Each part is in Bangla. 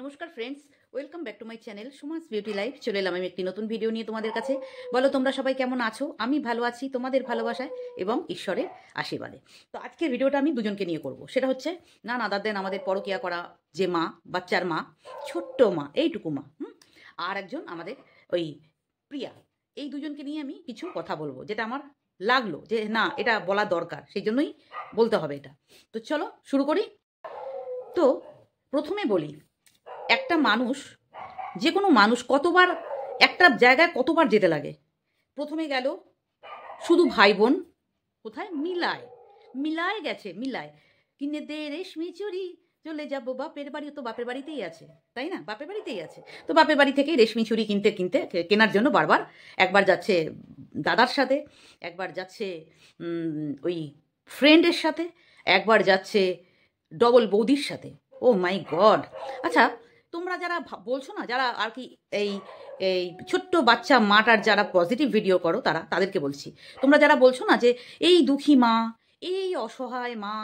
নমস্কার friends, welcome back to my channel Suma's beauty life. চলে এলাম আমি একটি নতুন ভিডিও নিয়ে তোমাদের কাছে। বলো তোমরা সবাই কেমন আছো? আমি ভালো আছি তোমাদের ভালোবাসায় এবং ঈশ্বরের আশীর্বাদে। তো আজকের ভিডিওটা আমি দুজনকে নিয়ে করব। সেটা হচ্ছে না আদার দেন আমাদের পরকীয়া করা যে মা, বাচ্চার মা, ছোট্ট মা, এইটুকু মা, আর একজন আমাদের ওই প্রিয়া। এই দুজনকে নিয়ে আমি কিছু কথা বলবো, যেটা আমার লাগলো যে না এটা বলা দরকার, সেই জন্যই বলতে হবে এটা। তো চলো শুরু করি। তো প্রথমে বলি, একটা মানুষ, যে কোনো মানুষ কতবার একটা জায়গায় কতবার যেতে লাগে। প্রথমে গেল শুধু ভাই বোন, কোথায় মিলায়, মিলায় গেছে, মিলায় কিনে দে রেশমি চুরি, চলে যাবো বাপের বাড়ি। তো বাপের বাড়িতেই আছে, তাই না? বাপের বাড়িতেই আছে। তো বাপের বাড়ি থেকেই রেশমি চুরি কিনতে কিনতে কেনার জন্য বারবার একবার যাচ্ছে দাদার সাথে, একবার যাচ্ছে ওই ফ্রেন্ডের সাথে, একবার যাচ্ছে ডবল বৌদির সাথে। ও মাই গড। আচ্ছা, তোমরা যারা বলছো না, যারা আর কি এই এই ছোট্ট বাচ্চা মাটার যারা পজিটিভ ভিডিও করো, তাদেরকে বলছি, তোমরা যারা বলছো না যে এই দুঃখী মা, এই অসহায় মা,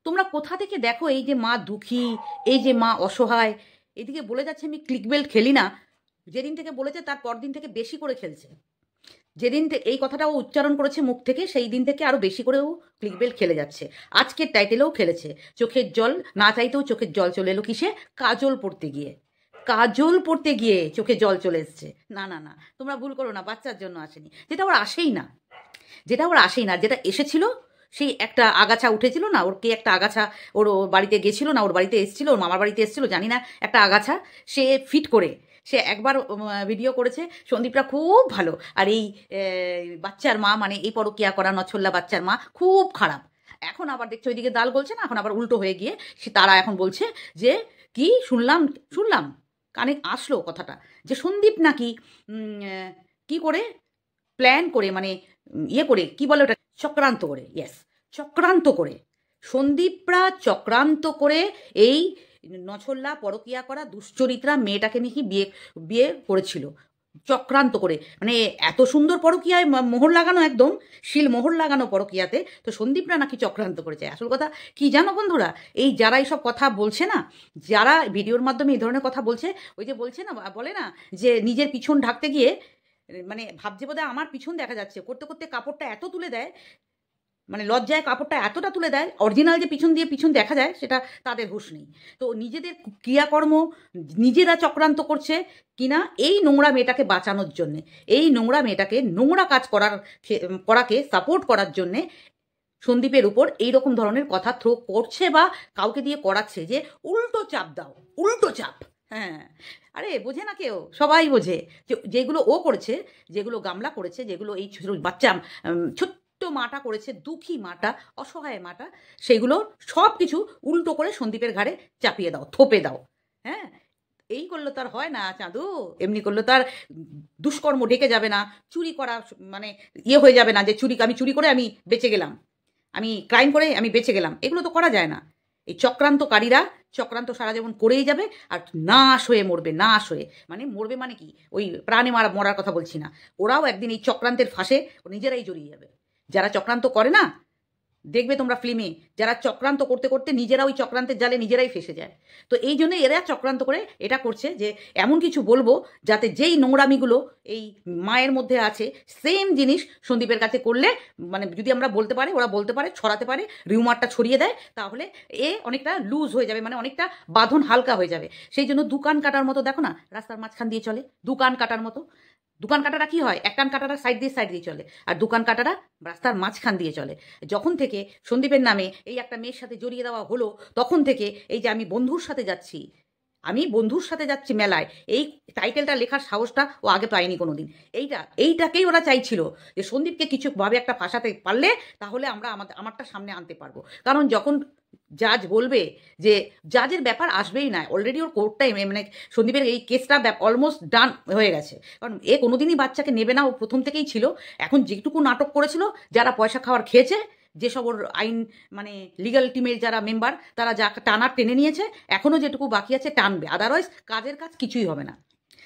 তোমরা কোথা থেকে দেখো এই যে মা দুঃখী, এই যে মা অসহায়? এদিকে বলে যাচ্ছে আমি ক্লিকবেল্ট খেলি না, যেদিন থেকে বলেছে তার পর দিন থেকে বেশি করে খেলছে। যেদিন এই কথাটা ও উচ্চারণ করেছে মুখ থেকে, সেই দিন থেকে আরও বেশি করে ও ক্লিকবেল্ট খেলে যাচ্ছে। আজকের টাইটেলেও খেলেছে, চোখের জল না চাইতেও চোখের জল চলে এলো কিসে? কাজল পড়তে গিয়ে, কাজল পড়তে গিয়ে চোখে জল চলে এসছে। না না না, তোমরা ভুল করো না, বাচ্চার জন্য আসেনি, যেটা ওর আসেই না, যেটা ওর আসেই না। যেটা এসেছিল সেই একটা আগাছা উঠেছিল না, ওর কে একটা আগাছা ওর বাড়িতে গেছিল না, ওর বাড়িতে এসেছিল, ওর মামার বাড়িতে এসেছিল জানি না, একটা আগাছা সে ফিট করে সে একবার ভিডিও করেছে। সন্দীপরা খুব ভালো, আর এই বাচ্চার মা, মানে এই পরকীয়া করা নছল্লা বাচ্চার মা খুব খারাপ। এখন আবার দেখছো ওইদিকে দাল বলছে না, এখন আবার উল্টো হয়ে গিয়ে তারা এখন বলছে যে কি শুনলাম, শুনলাম কানে আসলো কথাটা, যে সন্দীপ নাকি কি করে প্ল্যান করে, মানে ইয়ে করে, কি বলে ওটা, চক্রান্ত করে। ইয়েস, চক্রান্ত করে সন্দীপরা চক্রান্ত করে এই নছল্লা পরকীয়া করা দুশ্চরিত্রা মেয়েটাকে নাকি বিয়ে বিয়ে করেছিল চক্রান্ত করে। মানে এত সুন্দর পরকীয়ায় মোহর লাগানো, একদম শিল মোহর লাগানো পরকীয়াতে, তো সন্দীপরা নাকি চক্রান্ত করেছে। আসল কথা কি জানো বন্ধুরা, এই যারা এইসব কথা বলছে না, যারা ভিডিওর মাধ্যমে এই ধরনের কথা বলছে, ওই যে বলছে না, বলে না যে নিজের পিছন ঢাকতে গিয়ে, মানে ভাবছে বোধহয় আমার পিছন দেখা যাচ্ছে, করতে করতে কাপড়টা এত তুলে দেয়, মানে লজ্জায় কাপড়টা এতটা তুলে দেয়, অরিজিনাল যে পিছন দিয়ে পিছন দেখা যায় সেটা তাদের হুঁশ নেই। তো নিজেদের ক্রিয়াকর্ম নিজেরা চক্রান্ত করছে কিনা এই নোংরা মেয়েটাকে বাঁচানোর জন্যে, এই নোংরা মেয়েটাকে নোংরা কাজ করাকে সাপোর্ট করার জন্যে সন্দীপের উপর এইরকম ধরনের কথা থ্রো করছে, বা কাউকে দিয়ে করাচ্ছে যে উল্টো চাপ দাও, উল্টো চাপ। হ্যাঁ, আরে বোঝে না কেউ, সবাই বোঝে যেগুলো ও করেছে, যেগুলো গামলা করেছে, যেগুলো এই ছোট বাচ্চা ছোট্ট মাটা করেছে, দুঃখী মাটা, অসহায় মাটা, সেগুলো সব কিছু উল্টো করে সন্দীপের ঘাড়ে চাপিয়ে দাও, থোপে দাও। হ্যাঁ, এই করলে তো আর হয় না চাঁদু, এমনি করলে তো আর দুষ্কর্ম ঢেকে যাবে না, চুরি করা মানে ইয়ে হয়ে যাবে না, যে আমি চুরি করে আমি বেঁচে গেলাম, আমি ক্রাইম করে আমি বেঁচে গেলাম, এগুলো তো করা যায় না। এই চক্রান্তকারীরা চক্রান্ত সারা জীবন করেই যাবে, আর নাশ হয়ে মরবে, নাশ হয়ে, মানে মরবে মানে কি, ওই প্রাণে মরার কথা বলছি না, ওরাও একদিন এই চক্রান্তের ফাঁসে নিজেরাই জড়িয়ে যাবে। যারা চক্রান্ত করে না, দেখবে তোমরা ফিল্মে, যারা চক্রান্ত করতে করতে নিজেরা ওই চক্রান্তের জালে নিজেরাই ফেসে যায়। তো এই জন্য এরা চক্রান্ত করে এটা করছে যে এমন কিছু বলবো যাতে যেই নোংরামিগুলো এই মায়ের মধ্যে আছে, সেম জিনিস সন্দীপের কাছে করলে, মানে যদি আমরা বলতে পারি, ওরা বলতে পারে, ছড়াতে পারে, রিউমারটা ছড়িয়ে দেয়, তাহলে এ অনেকটা লুজ হয়ে যাবে, মানে অনেকটা বাঁধন হালকা হয়ে যাবে। সেই জন্য দোকান কাটার মতো, দেখো না রাস্তার মাঝখান দিয়ে চলে, দোকান কাটার মতো। দোকান কাটারা কি হয়, এক কান কাটারা সাইড দিয়ে চলে, আর দোকান কাটারা রাস্তার মাঝখান দিয়ে চলে। যখন থেকে সন্দীপের নামে এই একটা মেয়ের সাথে জড়িয়ে দেওয়া হলো, তখন থেকে এই যে আমি বন্ধুর সাথে যাচ্ছি, আমি বন্ধুর সাথে যাচ্ছি মেলায়, এই টাইটেলটা লেখার সাহসটা ও আগে পায়নি কোনোদিন। এইটাকেই ওরা চাইছিল যে সন্দীপকে কিছুভাবে একটা ফাঁসাতে পারলে তাহলে আমরা আমারটা সামনে আনতে পারবো। কারণ যখন জাজ বলবে যে, জাজের ব্যাপার আসবেই না, অলরেডি ওর কোর্টটাই, মানে সন্দীপের এই কেসটা অলমোস্ট ডান হয়ে গেছে, কারণ এ কোনোদিনই বাচ্চাকে নেবে না, ও প্রথম থেকেই ছিল। এখন যেটুকু নাটক করেছিল, যারা পয়সা খাওয়ার খেয়েছে, যেসব ওর আইন মানে লিগাল টিমের যারা মেম্বার, তারা যা টানার টেনে নিয়েছে, এখনও যেটুকু বাকি আছে টানবে, আদারওয়াইজ কাজের কাজ কিছুই হবে না।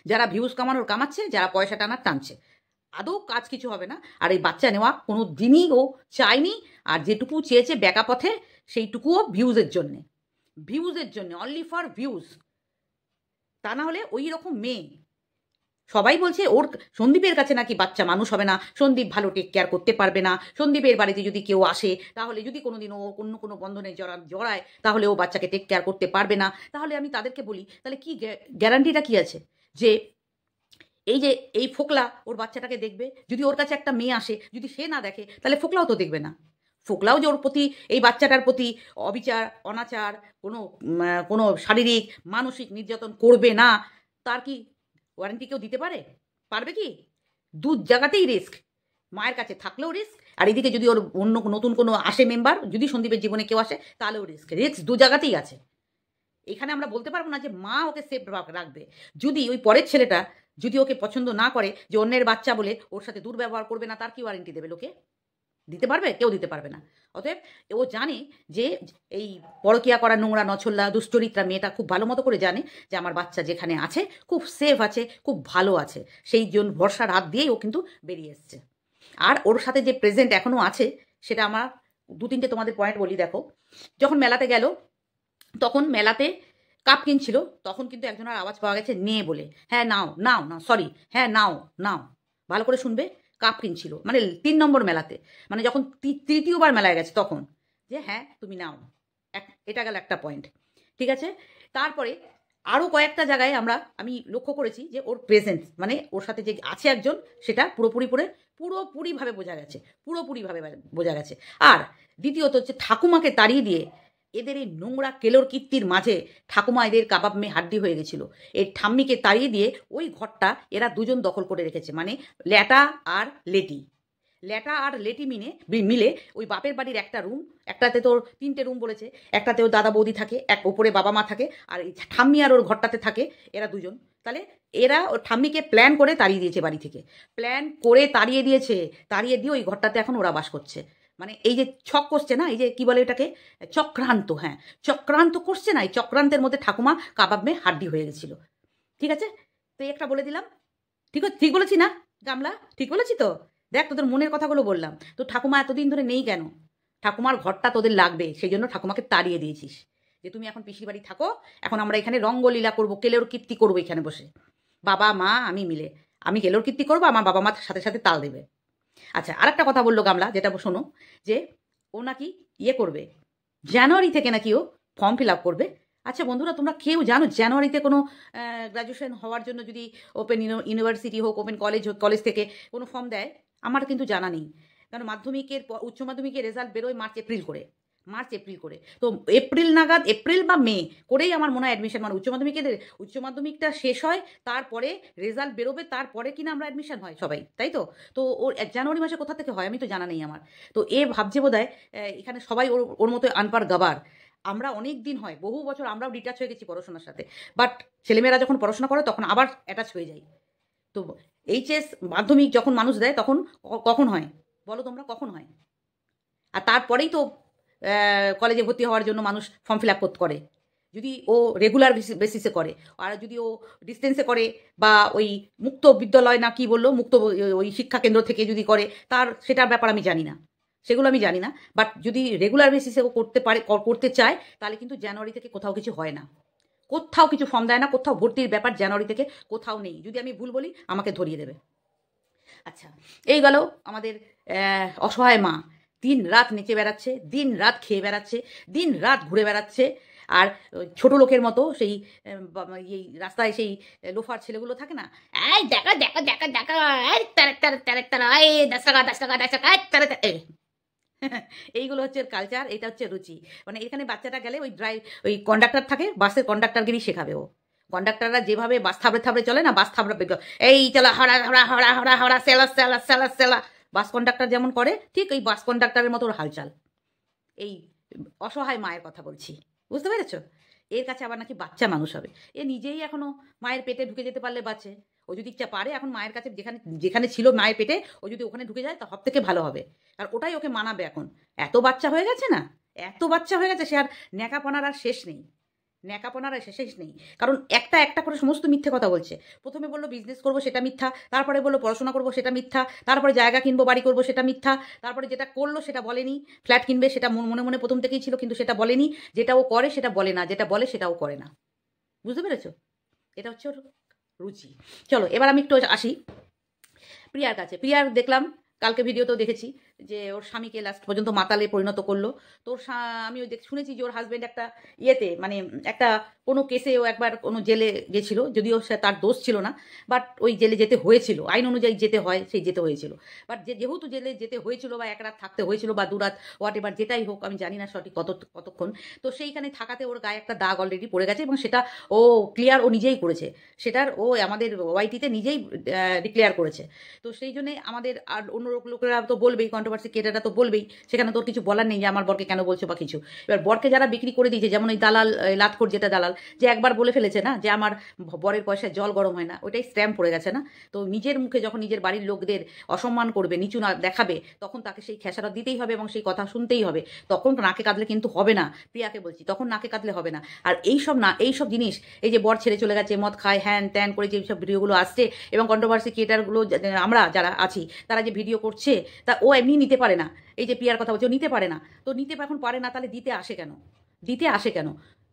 যারা ভিউজ কামানোর কামাচ্ছে, যারা পয়সা টানার টানছে, আদৌ কাজ কিছু হবে না। আর এই বাচ্চা নেওয়া কোনো দিনই ও চায়নি, আর যেটুকু চেয়েছে ব্যাকা পথে, সেইটুকুও ভিউজের জন্যে, অনলি ফর ভিউজ। তা না হলে ওই রকম মেয়ে। সবাই বলছে ওর সন্দীপের কাছে নাকি বাচ্চা মানুষ হবে না, সন্দীপ ভালো টেক কেয়ার করতে পারবে না, সন্দীপের বাড়িতে যদি কেউ আসে তাহলে যদি কোনোদিন ও অন্য কোনো বন্ধনে জড়ায় তাহলে ও বাচ্চাকে টেক কেয়ার করতে পারবে না। তাহলে আমি তাদেরকে বলি, তাহলে কি গ্যারান্টিটা কি আছে যে এই যে এই ফোকলা ওর বাচ্চাটাকে দেখবে? যদি ওর কাছে একটা মেয়ে আসে, যদি সে না দেখে তাহলে ফোকলাও তো দেখবে না। ফোকলাও যে ওর প্রতি, এই বাচ্চাটার প্রতি অবিচার অনাচার, কোনো শারীরিক মানসিক নির্যাতন করবে না, তার কি ওয়ারেন্টি কেউ দিতে পারে? পারবে কি? দু জায়গাতেই রিস্ক। মায়ের কাছে থাকলেও রিস্ক, আর এদিকে যদি ওর অন্য নতুন কোনো আসে মেম্বার, যদি সন্দীপের জীবনে কেউ আসে তাহলেও রিস্ক। রিস্ক দু জায়গাতেই আছে। এখানে আমরা বলতে পারবো না যে মা ওকে সেফ রাখবে। যদি ওই পরের ছেলেটা যদি ওকে পছন্দ না করে, যে অন্যের বাচ্চা বলে ওর সাথে দুর্ব্যবহার করবে না, তার কি ওয়ারেন্টি দেবে লোকে? দিতে পারবে? কেউ দিতে পারবে না। অতএব ও জানে যে এই পরকিয়া করা নোংরা নছল্লা দুশ্চরিত্রা মেয়েটা খুব ভালো মতো করে জানে যে আমার বাচ্চা যেখানে আছে খুব সেফ আছে, খুব ভালো আছে। সেই জন্য ভরসার হাত দিয়েই ও কিন্তু বেরিয়ে এসছে। আর ওর সাথে যে প্রেজেন্ট এখনও আছে সেটা আমার দু তিনটে তোমাদের পয়েন্ট বলি। দেখো, যখন মেলাতে গেল তখন মেলাতে কাপ কিনছিল, তখন কিন্তু একজনের আওয়াজ পাওয়া গেছে নে বলে। হ্যাঁ নাও নাও না, সরি, হ্যাঁ নাও নাও, ভালো করে শুনবে। কাপ কিনছিল মানে 3 নম্বর মেলাতে, মানে যখন তৃতীয়বার মেলায় গেছে তখন, যে হ্যাঁ তুমি নাও। এটা গেল একটা পয়েন্ট, ঠিক আছে। তারপরে আরও কয়েকটা জায়গায় আমি লক্ষ্য করেছি যে ওর প্রেজেন্স, মানে ওর সাথে যে আছে একজন, সেটা পুরোপুরিভাবে বোঝা গেছে, পুরোপুরিভাবে বোঝা গেছে। আর দ্বিতীয়ত হচ্ছে ঠাকুমাকে তাড়িয়ে দিয়ে এদের এই নোংরা কেলোর কীর্তির মাঝে ঠাকুমা এদের কাবাব মেয়ে হাড্ডি হয়ে গেছিল। এর ঠাম্মিকে তাড়িয়ে দিয়ে ওই ঘরটা এরা দুজন দখল করে রেখেছে, মানে ল্যাটা আর লেটি। ল্যাটা আর লেটি মিলে ওই বাপের বাড়ির একটা রুম, একটাতে তোর 3টে রুম বলেছে, একটাতে ওর দাদা বৌদি থাকে, এক ওপরে বাবা মা থাকে, আর এই ঠাম্মি আর ওর ঘরটাতে থাকে এরা দুজন। তাহলে এরা ওর ঠাম্মিকে প্ল্যান করে তাড়িয়ে দিয়েছে বাড়ি থেকে, প্ল্যান করে তাড়িয়ে দিয়েছে, তাড়িয়ে দিয়ে ওই ঘরটাতে এখন ওরা বাস করছে। মানে এই যে ছক করছে না, এই যে কি বলে এটাকে, চক্রান্ত, হ্যাঁ চক্রান্ত করছে না, এই চক্রান্তের মধ্যে ঠাকুমা কাবাব মেয়ে হাড্ডি হয়ে গেছিল। ঠিক আছে, তো এই একটা বলে দিলাম। ঠিক বলেছি না গামলা? ঠিক বলেছি তো? দেখ তোদের মনের কথাগুলো বললাম। তো ঠাকুমা এতদিন ধরে নেই কেন? ঠাকুমার ঘরটা তোদের লাগবে, সেই জন্য ঠাকুমাকে তাড়িয়ে দিয়েছিস, যে তুমি এখন পিসির বাড়ি থাকো, এখন আমরা এখানে রঙ্গলীলা করবো, কেলোর কীর্তি করবো এখানে বসে, বাবা মা আমি মিলে। আমি কেলোর কীর্তি করবো, আমার বাবা মা সাথে সাথে তাল দেবে। আচ্ছা, আর একটা কথা বললো গামলা, যেটা শোনো, যে ও নাকি ইয়ে করবে, জানুয়ারি থেকে নাকি ও ফর্ম ফিল আপ করবে। আচ্ছা বন্ধুরা, তোমরা কেউ জানো জানুয়ারিতে কোনো গ্র্যাজুয়েশন হওয়ার জন্য যদি ওপেন ইউনিভার্সিটি হোক, ওপেন কলেজ হোক, কলেজ থেকে কোনো ফর্ম দেয়? আমার কিন্তু জানা নেই। কারণ উচ্চ মাধ্যমিকের রেজাল্ট বেরোয় মার্চ এপ্রিল করে। তো এপ্রিল নাগাদ, এপ্রিল বা মে করেই আমার মনে হয় অ্যাডমিশন, মানে উচ্চ মাধ্যমিকটা শেষ হয়, তারপরে রেজাল্ট বেরোবে, তারপরে কিনা আমরা অ্যাডমিশন হয় সবাই, তাই তো? তো ওর জানুয়ারি মাসে কোথা থেকে হয় আমি তো জানা নেই আমার। তো ভাবছে বোধহয় এখানে সবাই ওর মতো আনপার গাবার। আমরা অনেক দিন হয়, বহু বছর আমরাও ডিটাচ হয়ে গেছি পড়াশোনার সাথে, বাট ছেলেমেয়েরা যখন পড়াশোনা করে তখন আবার অ্যাটাচ হয়ে যায়। তো এইচএস মাধ্যমিক যখন মানুষ দেয় তখন কখন হয় বলো তোমরা, কখন হয়? আর তারপরেই তো কলেজে ভর্তি হওয়ার জন্য মানুষ ফর্ম ফিল আপ করে, যদি ও রেগুলার বেসিসে করে। আর যদি ও ডিস্টেন্সে করে, বা ওই মুক্ত বিদ্যালয় না কি বললো, মুক্ত ওই শিক্ষা কেন্দ্র থেকে যদি করে, সেটার ব্যাপার আমি জানি না, সেগুলো আমি জানি না। বাট যদি রেগুলার বেসিসে ও করতে চায়, তাহলে কিন্তু জানুয়ারি থেকে কোথাও কিছু হয় না, কোথাও কিছু ফর্ম দেয় না, কোথাও ভর্তির ব্যাপার জানুয়ারি থেকে কোথাও নেই। যদি আমি ভুল বলি আমাকে ধরিয়ে দেবে। আচ্ছা, এই গেল আমাদের অসহায় মা, দিন রাত নেচে বেড়াচ্ছে, দিন রাত খেয়ে বেড়াচ্ছে, দিন রাত ঘুরে বেড়াচ্ছে। আর ছোট লোকের মতো সেই এই রাস্তায় সেই লোফার ছেলেগুলো থাকে না, এই দেখা দেখা দেখা দেখা, এই তারা তারা তারা তারা, এই 10 টাকা 10 টাকা 10 টাকা, এইগুলো হচ্ছে কালচার, এটা হচ্ছে রুচি। মানে এখানে বাচ্চাটা গেলে ওই কন্ডাক্টর থাকে, বাসের কন্ডাক্টরগিরি শেখাবে ও। কন্ডাক্টররা যেভাবে বাস থাবড়ে থাবড়ে চলে না, বাস থাবড়ে এই চলো হরা হরা হরা হরা হরা সেলা সেলা সেলা সেলা, বাস কন্ডাক্টর যেমন করে ঠিক ওই বাস কন্ডাক্টরের মতো ওর হালচাল। এই অসহায় মায়ের কথা বলছি, বুঝতে পেরেছ? এর কাছে আবার নাকি বাচ্চা মানুষ হবে। এ নিজেই এখনো মায়ের পেটে ঢুকে যেতে পারলে বাঁচে। ও যদি ইচ্ছা পারে এখন মায়ের কাছে, যেখানে যেখানে ছিল মায়ের পেটে, ও যদি ওখানে ঢুকে যায় তা সব থেকে ভালো হবে। আর ওটাই ওকে মানাবে এখন। এত বাচ্চা হয়ে গেছে না, এত বাচ্চা হয়ে গেছে, সে আর ন্যাকাপনার আর শেষ নেই, ন্যাকাপনার আর শেষ নেই। কারণ একটা একটা করে সমস্ত মিথ্যে কথা বলছে। প্রথমে বললো বিজনেস করবো, সেটা মিথ্যা। তারপরে বললো পড়াশোনা করবো, সেটা মিথ্যা। তারপরে জায়গা কিনবো, বাড়ি করবো, সেটা মিথ্যা। তারপরে যেটা করলো সেটা বলেনি, ফ্ল্যাট কিনবে, সেটা মনে মনে প্রথম থেকেই ছিল, কিন্তু সেটা বলেনি। যেটা ও করে সেটা বলে না, যেটা বলে সেটাও করে না। বুঝতে পেরেছো? এটা হচ্ছে ওর রুচি। চলো এবার আমি একটু আসি প্রিয়ার কাছে। প্রিয়ার দেখলাম কালকে ভিডিওতেও দেখেছি যে ওর স্বামীকে লাস্ট পর্যন্ত মাতালে পরিণত করলো। তো আমি ওই শুনেছি যে ওর হাজব্যান্ড একটা ইয়েতে মানে একটা কোনো কেসে ও একবার কোনো জেলে গেছিল, যদিও সে তার দোষ ছিল না, বাট ওই জেলে যেতে হয়েছিল, আইন অনুযায়ী যেতে হয়, সেই যেতে হয়েছিল। বাট যেহেতু জেলে যেতে হয়েছিল বা এক রাত থাকতে হয়েছিল বা দুরাত হোয়াট এভার যেটাই হোক, আমি জানি না সঠিক কতক্ষণ, তো সেইখানে থাকাতে ওর গায়ে একটা দাগ অলরেডি পড়ে গেছে এবং সেটা ও ক্লিয়ার ও নিজেই করেছে, সেটার ও আমাদের ওয়াইটিতে নিজেই ডিক্লেয়ার করেছে। তো সেই জন্যে আমাদের আর অন্য লোকেরা তো বলবেই, কন্ট্রোভার্সি ক্রিয়েটাররা তো বলবেই, সেখানে তোর কিছু বলার নেই যে আমার বরকে কেন বলছো বা কিছু। এবার বরকে যারা বিক্রি করে দিয়েছে, যেমন ওই দালাল লাতখোর যেটা দালাল, যে একবার বলে ফেলেছে না যে আমার বরের পয়সায় জল গরম হয় না, ওইটাই স্ট্যাম্প পড়ে গেছে না। তো নিজের মুখে যখন নিজের বাড়ির লোকদের অসম্মান করবে, নিচু না দেখাবে, তখন তাকে সেই খেসারত দিতেই হবে এবং সেই কথা শুনতেই হবে। তখন নাকে কাঁদলে কিন্তু হবে না, প্রিয়াকে বলছি, তখন নাকে কাঁদলে হবে না। আর এইসব জিনিস, এই যে বর ছেড়ে চলে গেছে, মদ খায়, হ্যান ত্যান করে যে সব ভিডিওগুলো আসছে এবং কন্ট্রোভার্সি ক্রিয়েটারগুলো আমরা যারা আছি তারা যে ভিডিও করছে, তা ও এমনি নিতে পারে না। এই যে প্রিয়ার কথা বলছে, ও নিতে পারে না, তো নিতে এখন পারে না, তাহলে দিতে আসে কেন? দিতে আসে কেন?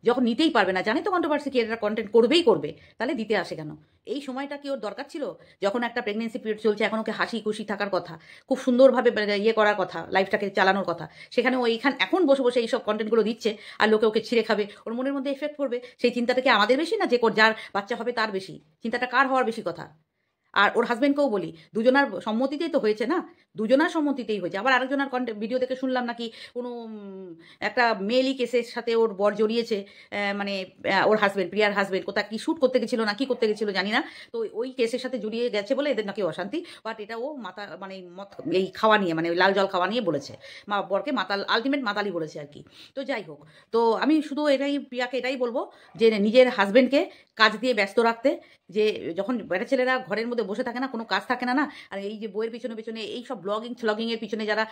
যখন নিতেই পারবে না, জানে তো কন্ট্রোভার্সি ক্রিয়েটার কন্টেন্ট করবেই করবে, তাহলে দিতে আসে কেন? এই সময়টা কি ওর দরকার ছিল? যখন একটা প্রেগনেন্সি পিরিয়ড চলছে, এখন ওকে হাসি খুশি থাকার কথা, খুব সুন্দরভাবে ইয়ে করার কথা, লাইফটাকে চালানোর কথা, সেখানে ও এখন বসে বসে এইসব কন্টেন্টগুলো দিচ্ছে আর লোকে ওকে ছিঁড়ে খাবে, ওর মনের মধ্যে এফেক্ট পড়বে। সেই চিন্তাটা কি আমাদের বেশি না যে যার বাচ্চা হবে তার বেশি? চিন্তাটা কার হওয়ার বেশি কথা? আর ওর হাজবেন্ডকেও বলি, দুজনার সম্মতিতেই তো হয়েছে না, দুজনার সম্মতিতেই হয়েছে। আবার আরেকজনের ভিডিও দেখে শুনলাম নাকি কোনো একটা মেয়েলি কেসের সাথে ওর বর জড়িয়েছে, মানে ওর হাজবেন্ড, প্রিয়ার হাজবেন্ড কোথায় কি শ্যুট করতে গেছিল না কি করতে গেছিল জানি না, তো ওই কেসের সাথে জড়িয়ে গেছে বলে এদের নাকি অশান্তি। বাট এটা ও মাথা মানে মত এই খাওয়া নিয়ে, মানে ওই লাল জল খাওয়া নিয়ে বলেছে, বরকে মাতাল, আলটিমেট মাতালি বলেছে আর কি। তো যাই হোক, তো আমি শুধু প্রিয়াকে এটাই বলবো যে নিজের হাজবেন্ডকে কাজ দিয়ে ব্যস্ত রাখতে, যে যখন বেটা ছেলেরা ঘরের মধ্যে বসে থাকে না, কোনো কাজ থাকে না, আর এই যে বইয়ের পিছনে পিছনে এই সব ব্লগিংয়ের পিছনে যারা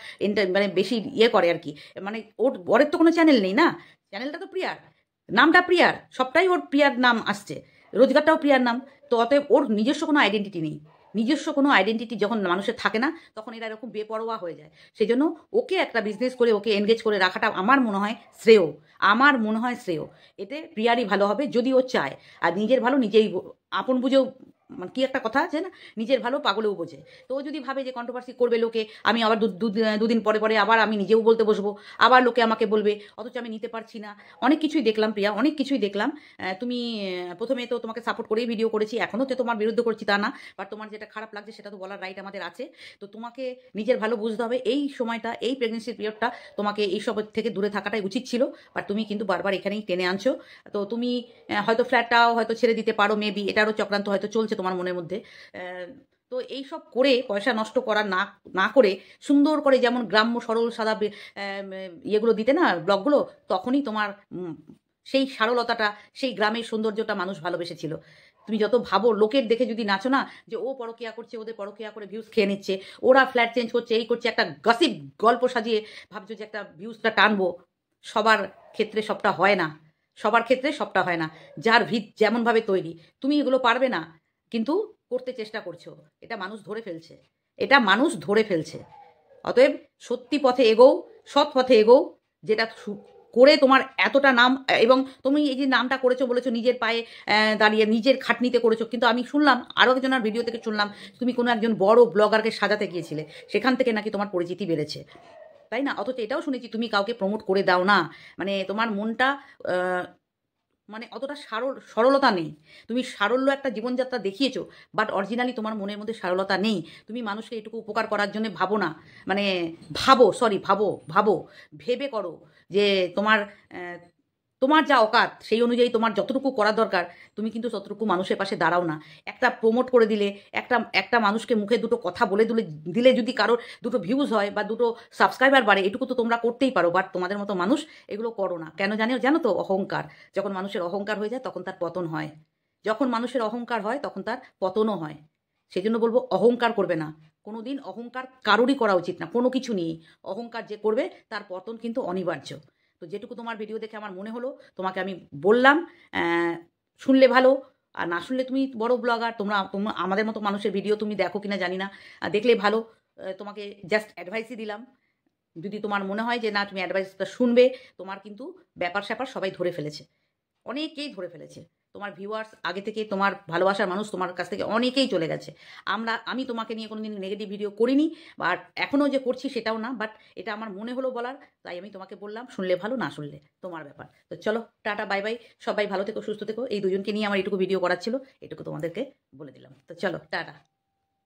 মানে বেশি ইয়ে করে আর কি, মানে ওর বরের তো কোনো চ্যানেল নেই না, চ্যানেলটা তো প্রিয়ার, নামটা প্রিয়ার, সবটাই ওর প্রিয়ার নাম আসছে, রোজগারটাও প্রিয়ার নাম। তো অতএব ওর নিজস্ব কোনো আইডেন্টিটি নেই, নিজস্ব কোনো আইডেন্টিটি যখন মানুষের থাকে না, তখন এরা এরকম বেপরোয়া হয়ে যায়। সেই জন্য ওকে একটা বিজনেস করে ওকে এনগেজ করে রাখাটা আমার মনে হয় শ্রেয়, আমার মনে হয় শ্রেয়। এতে প্রিয়ারই ভালো হবে যদি ও চায়। আর নিজের ভালো নিজেই আপন বুঝেও, মানে কি একটা কথা আছে না, নিজের ভালো পাগলেও বোঝে। তো ও যদি ভাবে যে কন্ট্রোভার্সি করবে লোকে, আমি আবার দুদিন পরে পরে আবার আমি নিজেও বলতে বসবো, আবার লোকে আমাকে বলবে, অথচ আমি নিতে পারছি না। অনেক কিছুই দেখলাম প্রিয়া, অনেক কিছুই দেখলাম। তুমি প্রথমে তো তোমাকে সাপোর্ট করেই ভিডিও করেছি, এখনও তো তোমার বিরুদ্ধে করছি তা না, বাট তোমার যেটা খারাপ লাগছে সেটা তো বলার রাইট আমাদের আছে। তো তোমাকে নিজের ভালো বুঝতে হবে। এই সময়টা, এই প্রেগনেন্সির পিরিয়ডটা তোমাকে এইসব থেকে দূরে থাকাটাই উচিত ছিল, বাট তুমি কিন্তু বারবার এখানেই টেনে আনছো। তো তুমি হয়তো ফ্ল্যাটটাও হয়তো ছেড়ে দিতে পারো, মেবি এটারও চক্রান্ত হয়তো চলছে তোমার মনের মধ্যে। তো এই সব করে পয়সা নষ্ট করা না না করে সুন্দর করে যেমন গ্রাম্য সরল সাদা ইয়েগুলো দিতে না, ব্লগগুলো, তখনই তোমার সেই সারলতাটা, সেই গ্রামের সৌন্দর্যটা মানুষ ভালোবেসেছিল। তুমি যত ভাবো, লোকের দেখে যদি নাচো না যে ও পরকিয়া করছে, ওদের পরকিয়া করে ভিউজ খেয়ে নিচ্ছে, ওরা ফ্ল্যাট চেঞ্জ করছে, এই করছে, একটা গসিপ গল্প সাজিয়ে ভাবছো যে একটা ভিউজটা টানবো। সবার ক্ষেত্রে সবটা হয় না, সবার ক্ষেত্রে সবটা হয় না, যার ভিত যেমনভাবে তৈরি। তুমি এগুলো পারবে না, কিন্তু করতে চেষ্টা করছো, এটা মানুষ ধরে ফেলছে, এটা মানুষ ধরে ফেলছে। অতএব সত্যি পথে এগোও, সৎ পথে এগোও, যেটা করে তোমার এতটা নাম, এবং তুমি এই যে নামটা করেছো বলেছো নিজের পায়ে দাঁড়িয়ে নিজের খাটনিতে করেছো, কিন্তু আমি শুনলাম আরও একজনের ভিডিও থেকে শুনলাম তুমি কোনো একজন বড় ব্লগারকে সাজাতে গিয়েছিলে, সেখান থেকে নাকি তোমার পরিচিতি বেড়েছে, তাই না? অথচ এটাও শুনেছি তুমি কাউকে প্রমোট করে দাও না, মানে তোমার মনটা মানে অতটা সরলতা নেই। তুমি সারল্য একটা জীবনযাত্রা দেখিয়েছো, বাট অরিজিনালি তোমার মনের মধ্যে সারলতা নেই। তুমি মানুষকে এটুকু উপকার করার জন্য ভাবো না, মানে ভাবো ভেবে করো যে তোমার তোমার যা অকাত সেই অনুযায়ী তোমার যতটুকু করা দরকার তুমি কিন্তু ততটুকু মানুষের পাশে দাঁড়াও না। একটা প্রমোট করে দিলে, একটা মানুষকে মুখে দুটো কথা বলে দিলে যদি কারোর দুটো ভিউজ হয় বা দুটো সাবস্ক্রাইবার বাড়ে, এটুকু তো তোমরা করতেই পারো, বাট তোমাদের মতো মানুষ এগুলো করো না কেন? জানো তো, অহংকার। যখন মানুষের অহংকার হয়ে যায় তখন তার পতন হয়, যখন মানুষের অহংকার হয় তখন তার পতনও হয়। সেই জন্য বলবো অহংকার করবে না কোনো দিন, অহংকার কারোরই করা উচিত না কোনো কিছু নিয়ে। অহংকার যে করবে তার পতন কিন্তু অনিবার্য। তো যেটুকু তোমার ভিডিও দেখে আমার মনে হলো তোমাকে আমি বললাম, শুনলে ভালো, আর না শুনলে তুমি বড় ব্লগার, তোমরা আমাদের মতো মানুষের ভিডিও তুমি দেখো কিনা জানি না, দেখলে ভালো। তোমাকে জাস্ট অ্যাডভাইসই দিলাম। যদি তোমার মনে হয় যে না তুমি অ্যাডভাইসটা শুনবে, তোমার কিন্তু ব্যাপার স্যাপার সবাই ধরে ফেলেছে, অনেকেই ধরে ফেলেছে। তোমার ভিউয়ার্স আগে থেকে, তোমার ভালোবাসার মানুষ তোমার কাছ থেকে অনেকেই চলে গেছে। আমি তোমাকে নিয়ে কোনোদিন নেগেটিভ ভিডিও করিনি, আর এখনও যে করছি সেটাও না, বাট এটা আমার মনে হলো বলার, তাই আমি তোমাকে বললাম। শুনলে ভালো, না শুনলে তোমার ব্যাপার। তো চলো, টাটা, বাই বাই। সবাই ভালো থেকো, সুস্থ থেকো। এই দুজনকে নিয়ে আমার এটুকু ভিডিও করার ছিল, এটুকু তোমাদেরকে বলে দিলাম। তো চলো, টাটা।